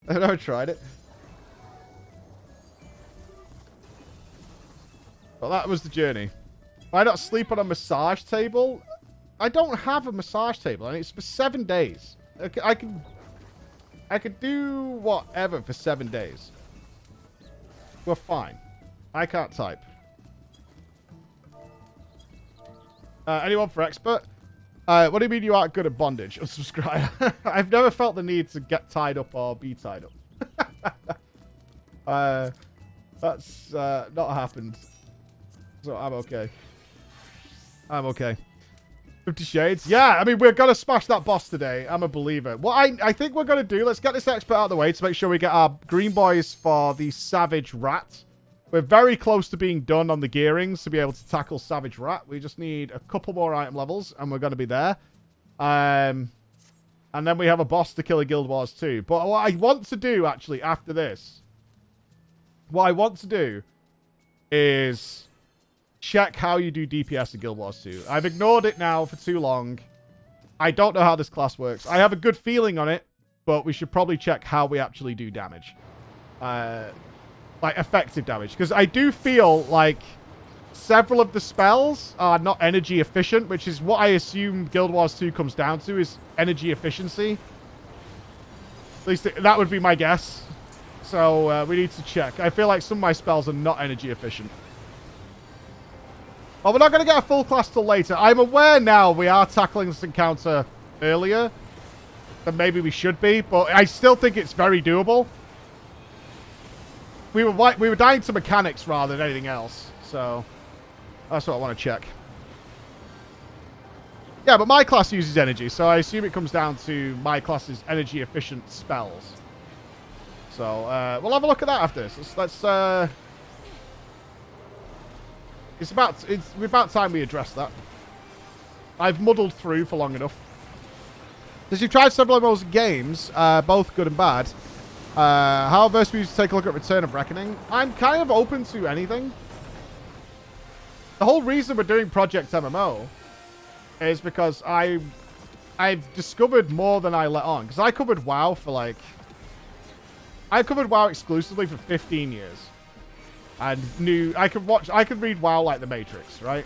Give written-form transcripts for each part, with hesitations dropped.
I've never tried it. Well, that was the journey. Why not sleep on a massage table? I don't have a massage table, and it's for 7 days. I could do whatever for 7 days. We're fine. I can't type. Anyone for expert? What do you mean you aren't good at bondage? Unsubscribe. I've never felt the need to get tied up or be tied up. That's not happened. So I'm okay. I'm okay. 50 Shades? Yeah, I mean, we're going to smash that boss today. I'm a believer. What I think we're going to do, let's get this expert out of the way to make sure we get our green boys for the Savage Rat. We're very close to being done on the gearings to be able to tackle Savage Rat. We just need a couple more item levels, and we're going to be there. And then we have a boss to kill in Guild Wars 2. But what I want to do, actually, after this, what I want to do is check how you do DPS in Guild Wars 2. I've ignored it now for too long. I don't know how this class works. I have a good feeling on it, but we should probably check how we actually do damage. Like, effective damage. Because I do feel like several of the spells are not energy efficient, which is what I assume Guild Wars 2 comes down to, is energy efficiency. At least that would be my guess. So, we need to check. I feel like some of my spells are not energy efficient. Well, we're not going to get a full class till later. I'm aware now we are tackling this encounter earlier than maybe we should be, but I still think it's very doable. We were dying to mechanics rather than anything else, so that's what I want to check. Yeah, but my class uses energy, so I assume it comes down to my class's energy efficient spells. So we'll have a look at that after this. Let's it's about time we address that. I've muddled through for long enough. Because you've tried several of those games, both good and bad. How averse we used to take a look at Return of Reckoning? I'm kind of open to anything. The whole reason we're doing Project MMO is because I've discovered more than I let on. Because I covered WoW for like... I covered WoW exclusively for 15 years. And I could read WoW like The Matrix, right?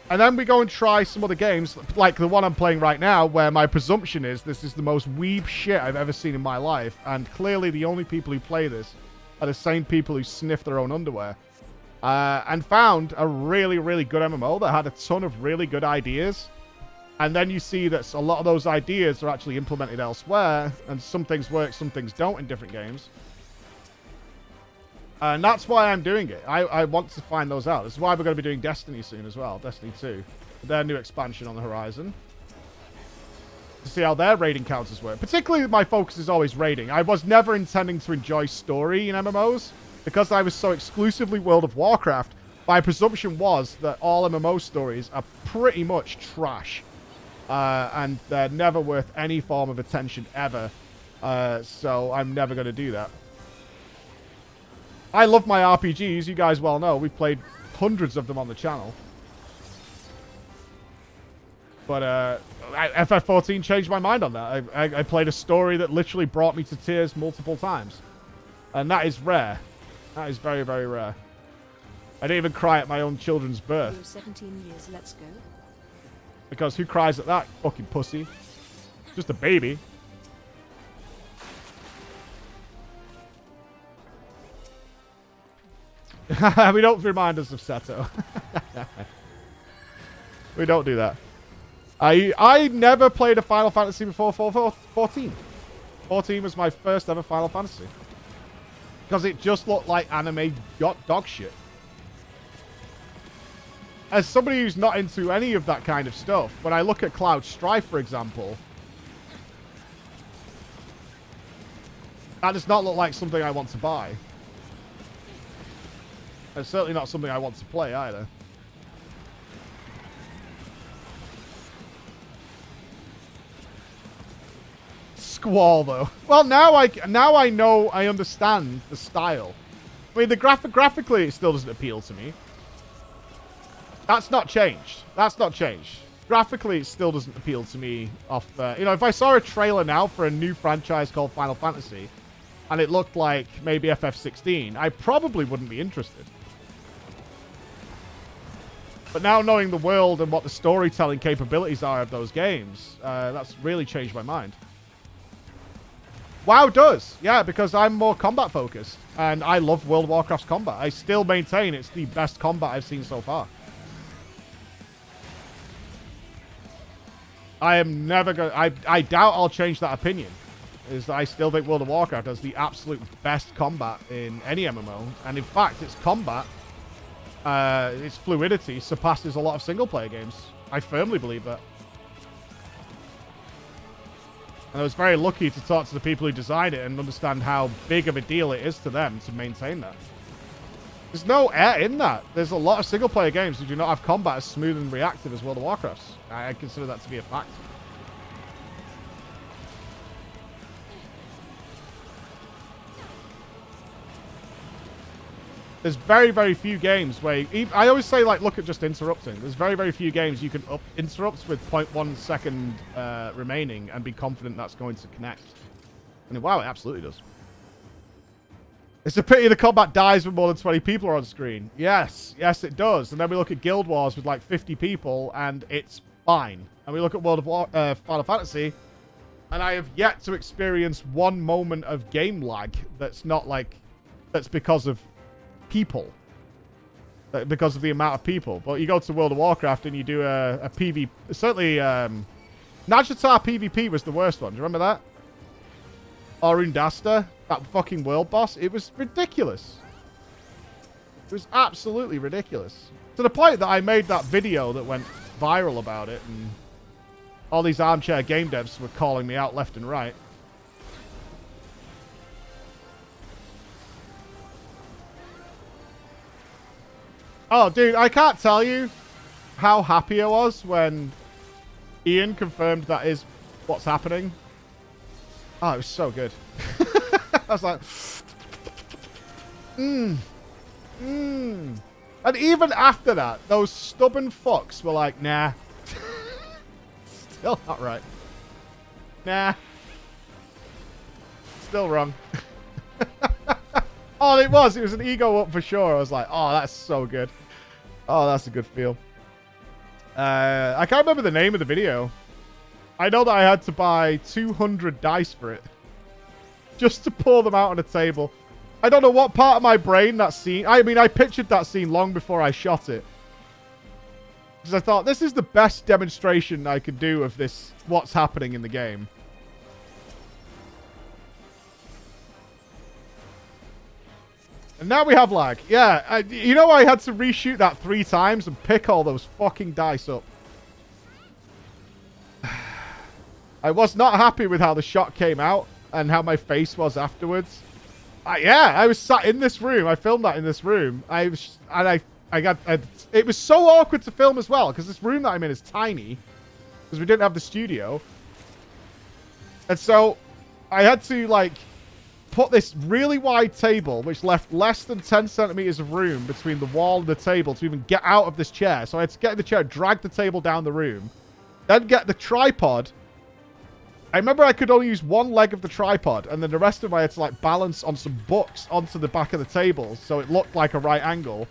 And then we go and try some other games, like the one I'm playing right now, where my presumption is this is the most weeb shit I've ever seen in my life. And clearly the only people who play this are the same people who sniff their own underwear. And found a really, really good MMO that had a ton of really good ideas. And then you see that a lot of those ideas are actually implemented elsewhere. And some things work, some things don't in different games. And that's why I'm doing it. I want to find those out. This is why we're going to be doing Destiny soon as well. Destiny 2. Their new expansion on the horizon. To see how their raiding counters work. Particularly, my focus is always raiding. I was never intending to enjoy story in MMOs. Because I was so exclusively World of Warcraft, my presumption was that all MMO stories are pretty much trash. And they're never worth any form of attention ever. So I'm never going to do that. I love my RPGs, you guys well know. We've played hundreds of them on the channel. But FF14 changed my mind on that. I played a story that literally brought me to tears multiple times. And that is rare. That is very, very rare. I didn't even cry at my own children's birth. 17 years, let's go. Because who cries at that fucking pussy? Just a baby. We don't remind us of Seto. We don't do that. I never played a Final Fantasy before 14. 14 was my first ever Final Fantasy. Because it just looked like anime dog shit. As somebody who's not into any of that kind of stuff, when I look at Cloud Strife, for example, that does not look like something I want to buy. It's certainly not something I want to play either. Squall though. Well, now I know, I understand the style. I mean, the graphically it still doesn't appeal to me. That's not changed. That's not changed. Graphically, it still doesn't appeal to me. You know, if I saw a trailer now for a new franchise called Final Fantasy, and it looked like maybe FF16, I probably wouldn't be interested. But now knowing the world and what the storytelling capabilities are of those games, that's really changed my mind. WoW does, yeah, because I'm more combat focused, and I love World of Warcraft's combat. I still maintain it's the best combat I've seen so far. I am never going to... I doubt I'll change that opinion. Is that I still think World of Warcraft has the absolute best combat in any MMO. And in fact, its combat, its fluidity surpasses a lot of single-player games. I firmly believe that. And I was very lucky to talk to the people who designed it and understand how big of a deal it is to them to maintain that. There's no air in that. There's a lot of single-player games that do not have combat as smooth and reactive as World of Warcraft's. I consider that to be a fact. There's very, very few games where... I always say, like, look at just interrupting. There's very, very few games you can interrupt with 0.1 second remaining and be confident that's going to connect. And wow, it absolutely does. It's a pity the combat dies when more than 20 people are on screen. Yes, yes, it does. And then we look at Guild Wars with like 50 people, and it's fine. And we look at Final Fantasy, and I have yet to experience one moment of game lag that's not like... that's because of people. Because of the amount of people. But you go to World of Warcraft and you do a PvP... Certainly, Najatar PvP was the worst one. Do you remember that? Arundasta, that fucking world boss, it was ridiculous. It was absolutely ridiculous. To the point that I made that video that went viral about it, and all these armchair game devs were calling me out left and right. Oh, dude, I can't tell you how happy I was when Ian confirmed that is what's happening. Oh, it was so good. I was like, And even after that, those stubborn fucks were like, nah. Still not right. Nah. Still wrong. Oh, it was an ego up for sure. I was like, oh, that's so good. Oh, that's a good feel. I can't remember the name of the video. I know that I had to buy 200 dice for it. Just to pour them out on a table. I don't know what part of my brain that scene... I mean, I pictured that scene long before I shot it. Because I thought, this is the best demonstration I could do of this, what's happening in the game. And now we have lag. Yeah, you know I had to reshoot that 3 times and pick all those fucking dice up. I was not happy with how the shot came out and how my face was afterwards. Yeah, I was sat in this room. I filmed that in this room. It was so awkward to film as well because this room that I'm in is tiny because we didn't have the studio. And so I had to like put this really wide table, which left less than 10 centimeters of room between the wall and the table to even get out of this chair. So I had to get in the chair, drag the table down the room, then get the tripod. I remember I could only use one leg of the tripod, and then the rest of them I had to like balance on some books onto the back of the table so it looked like a right angle.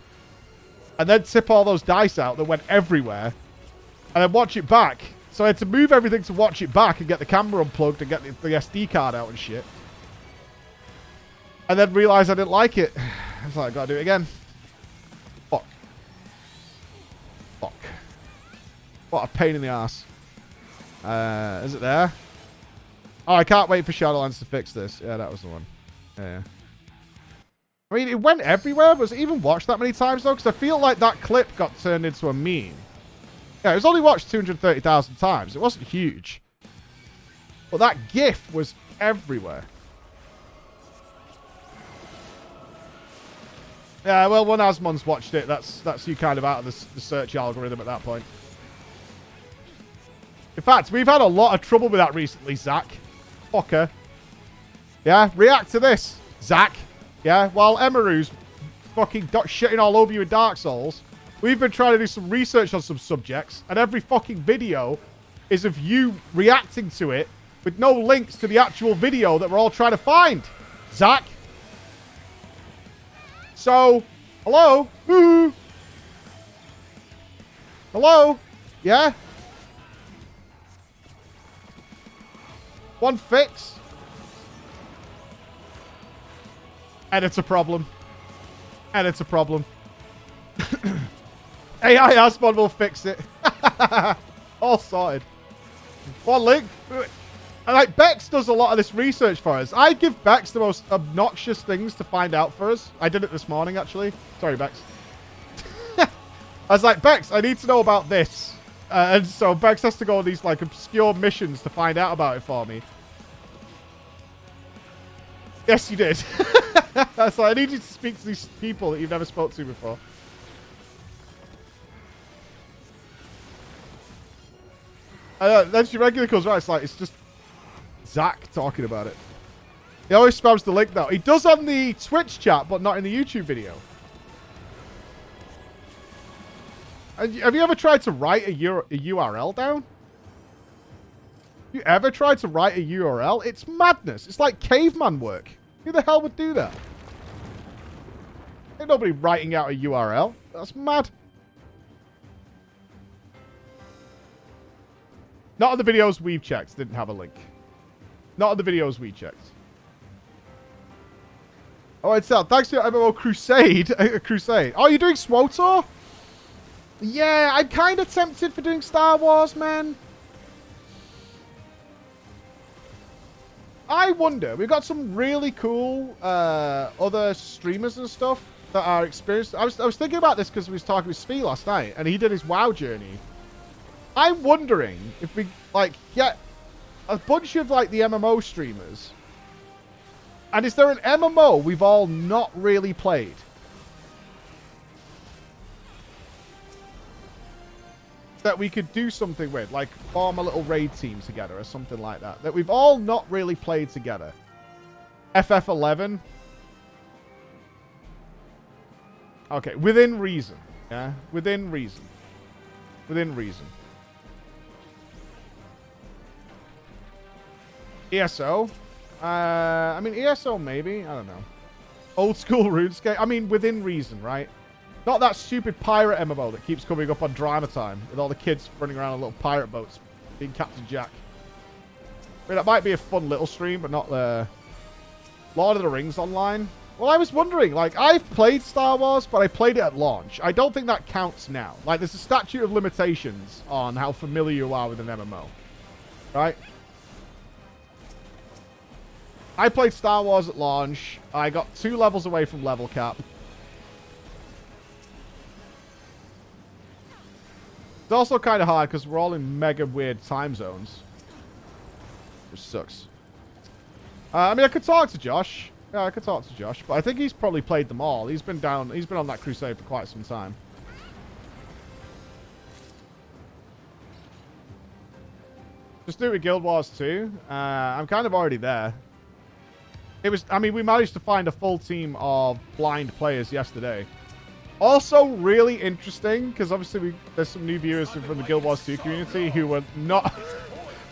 And then tip all those dice out that went everywhere. And then watch it back. So I had to move everything to watch it back and get the camera unplugged and get the SD card out and shit. And then realize I didn't like it. I was like, I gotta do it again. Fuck. Fuck. What a pain in the ass. Is it there? Oh, I can't wait for Shadowlands to fix this. Yeah, that was the one. Yeah. I mean, it went everywhere. Was it even watched that many times, though? Because I feel like that clip got turned into a meme. Yeah, it was only watched 230,000 times. It wasn't huge. But that GIF was everywhere. Yeah, well, when Asmon's watched it, that's you kind of out of the search algorithm at that point. In fact, we've had a lot of trouble with that recently, Zach. Fucker. Yeah, react to this, Zach. Yeah, while Emaru's fucking shitting all over you in Dark Souls, we've been trying to do some research on some subjects, and every fucking video is of you reacting to it with no links to the actual video that we're all trying to find. Zach? So, hello? Ooh. Hello? Yeah? One fix? And it's a problem. And it's a problem. AI Asmon will fix it. All sorted. One link. And like, Bex does a lot of this research for us. I give Bex the most obnoxious things to find out for us. I did it this morning, actually. Sorry, Bex. I was like, Bex, I need to know about this. And so Bex has to go on these like obscure missions to find out about it for me. Yes, you did. So I need you to speak to these people that you've never spoke to before. Then she regularly comes right. It's like, it's just Zach talking about it. He always spams the link though. He does on the Twitch chat, but not in the YouTube video. Have you ever tried to write a URL down? You ever tried to write a URL? It's madness. It's like caveman work. Who the hell would do that? Ain't nobody writing out a URL. That's mad. Not on the videos we've checked. Didn't have a link. Not on the videos we checked. Oh, it's out. Thanks to your MMO Crusade. Crusade. Oh, you're doing SWOTOR? Yeah, I'm kind of tempted for doing Star Wars, man. I wonder. We've got some really cool other streamers and stuff that are experienced. I was thinking about this because we was talking with Spee last night, and he did his WoW journey. I'm wondering if we like get a bunch of like the MMO streamers. And is there an MMO we've all not really played? That we could do something with, like form a little raid team together or something like that. That we've all not really played together. FF11. Okay, within reason. Yeah, within reason. Within reason. ESO. I mean, ESO maybe. I don't know. Old school RuneScape. I mean, within reason, right? Not that stupid pirate MMO that keeps coming up on Drama Time with all the kids running around on little pirate boats being Captain Jack. I mean, that might be a fun little stream, but not the Lord of the Rings online. Well, I was wondering, like, I've played Star Wars, but I played it at launch. I don't think that counts now. Like, there's a statute of limitations on how familiar you are with an MMO. Right? I played Star Wars at launch. I got 2 levels away from level cap. It's also kind of hard because we're all in mega weird time zones. Which sucks. I mean, I could talk to Josh. Yeah, I could talk to Josh. But I think he's probably played them all. He's been on that crusade for quite some time. Just do it with Guild Wars 2. I'm kind of already there. I mean, we managed to find a full team of blind players yesterday. Also, really interesting, because obviously there's some new viewers from the Guild Wars 2 community who were not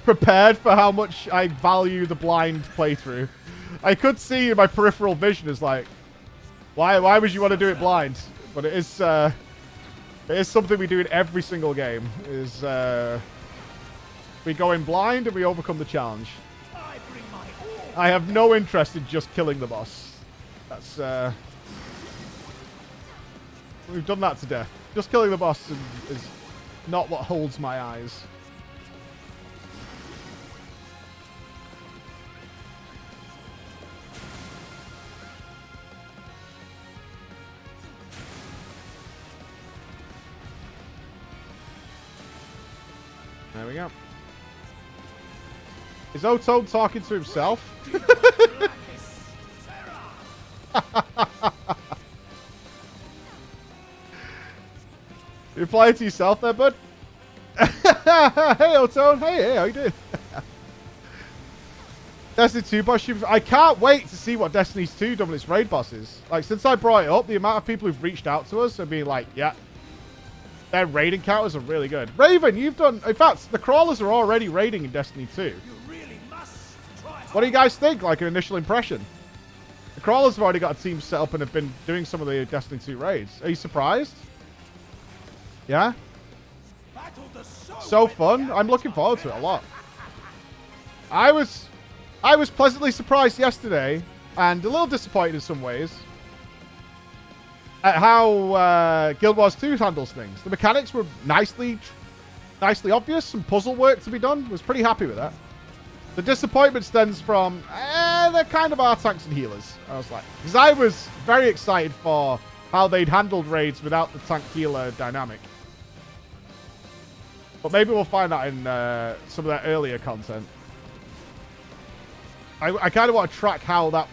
prepared for how much I value the blind playthrough. I could see in my peripheral vision is like, why would you want to do it blind? But it is something we do in every single game. We go in blind and we overcome the challenge. I have no interest in just killing the boss. That's we've done that to death. Just killing the boss is not what holds my eyes. There we go. Is Otone talking to himself? You replying to yourself there, bud? Hey, Otone. Hey, how you doing? Destiny 2 boss streams. I can't wait to see what Destiny 2 done with its raid bosses. Like, since I brought it up, the amount of people who've reached out to us and being like, yeah, their raid encounters are really good. Raven, you've done... In fact, the crawlers are already raiding in Destiny 2. What do you guys think? Like, an initial impression? The Crawlers have already got a team set up and have been doing some of the Destiny 2 raids. Are you surprised? Yeah? So fun. I'm looking forward to it a lot. I was pleasantly surprised yesterday, and a little disappointed in some ways, at how Guild Wars 2 handles things. The mechanics were nicely obvious. Some puzzle work to be done. Was pretty happy with that. The disappointment stems from, they're kind of our tanks and healers. I was like, because I was very excited for how they'd handled raids without the tank healer dynamic. But maybe we'll find out in some of that earlier content. I kind of want to track how that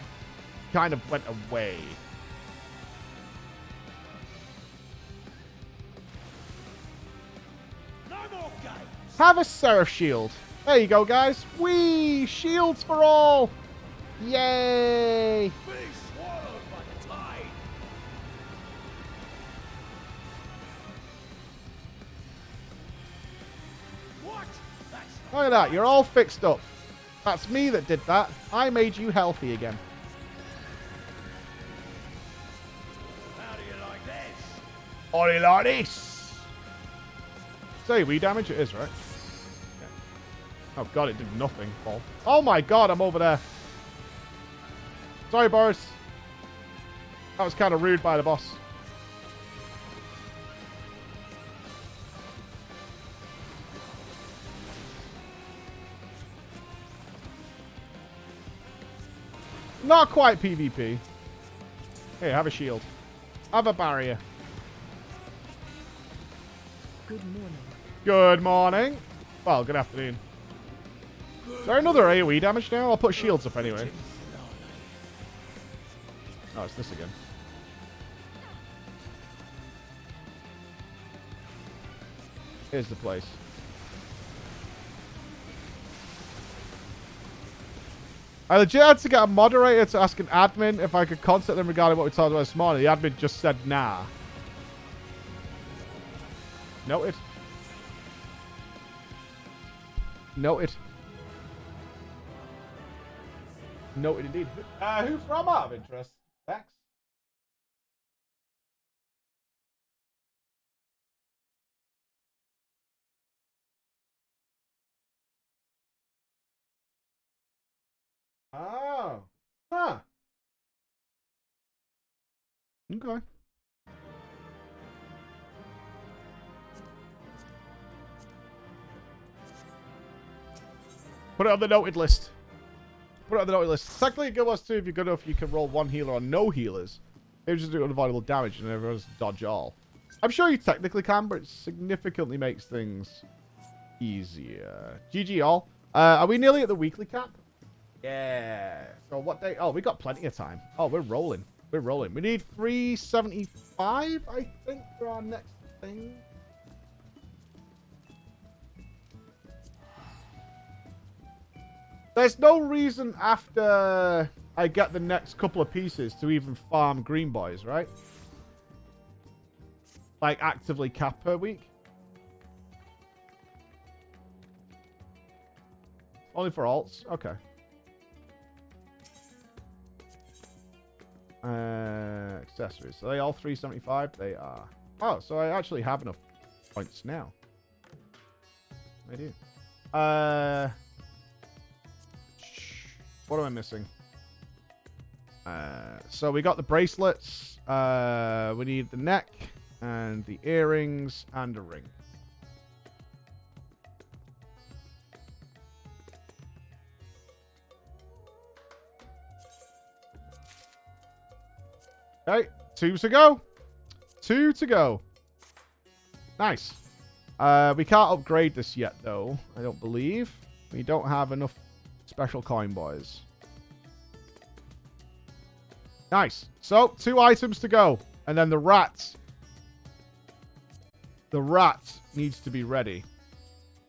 kind of went away. No more games. Have a Seraph Shield. There you go, guys. Whee! Shields for all! Yay! Be swallowed by the tide. What? That's Look at that. You're all fixed up. That's me that did that. I made you healthy again. how do you like this? How do you like this? Say, we damage? It is, right? Yeah. Oh, God, it did nothing. Paul. Oh, my God, I'm over there. Sorry, Boris. That was kind of rude by the boss. Not quite PvP. Here, have a shield. Have a barrier. Good morning. Good morning. Well, good afternoon. Is there another AoE damage now? I'll put shields up anyway. Oh, it's this again. Here's the place. I legit had to get a moderator to ask an admin if I could contact them regarding what we talked about this morning. The admin just said nah. Noted. Noted. Noted indeed. Who from, out of interest? Vex? Oh. Huh. Okay. Put it on the noted list. Put it on the noted list. Technically, Guild Wars 2, if you're good enough, you can roll one healer on no healers. Maybe just do unavoidable damage and everyone's dodge all. I'm sure you technically can, but it significantly makes things easier. GG all. Are we nearly at the weekly cap? Yeah. So what day? Oh, we got plenty of time. Oh, we're rolling. We're rolling. We need 375, I think, for our next thing. There's no reason after I get the next couple of pieces to even farm green boys, right? Like, actively cap per week. Only for alts? Okay. Accessories. Are they all 375? They are. Oh, so I actually have enough points now. I do. What am I missing? So we got the bracelets. We need the neck and the earrings and a ring. Okay, 2 to go. 2 to go. Nice. We can't upgrade this yet, though. I don't believe. We don't have enough special coin boys. Nice. So, 2 items to go. And then the rat. The rat needs to be ready.